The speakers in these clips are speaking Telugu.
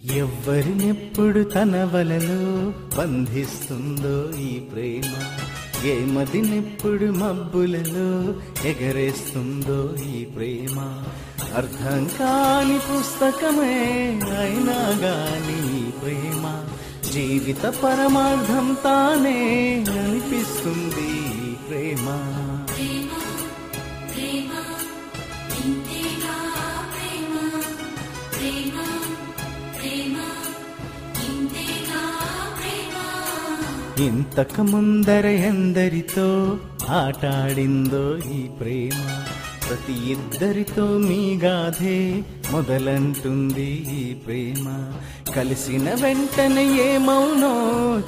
ఎవ్వరినెప్పుడు తన వలలో బంధిస్తుందో ఈ ప్రేమ, ఏ మదినెప్పుడు మబ్బులలో ఎగరేస్తుందో ఈ ప్రేమ. అర్థం కాని పుస్తకమే అయినా గాని ఈ ప్రేమ జీవిత పరమార్థం తానే అనిపిస్తుంది ఈ ప్రేమ. ఇంతకు ముందర ఎందరితో ఆటాడిందో ఈ ప్రేమ, ప్రతి ఇద్దరితో మీ గాథే మొదలంటుంది ఈ ప్రేమ. కలిసిన వెంటనే ఏమౌనో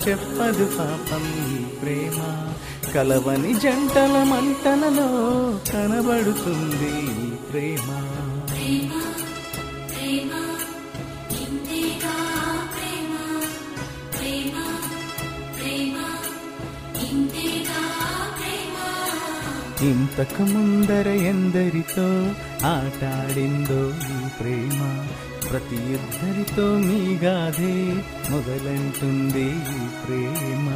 చెప్పదు పాపం ఈ ప్రేమ, కలవని జంటల మంటలలో కనబడుతుంది ఈ ప్రేమ. ఇంతకు ముందర ఎందరితో ఆటాడిందో ఈ ప్రేమ, ప్రతి ఇద్దరితో మీ గాథే మొదలంటుంది ఈ ప్రేమ.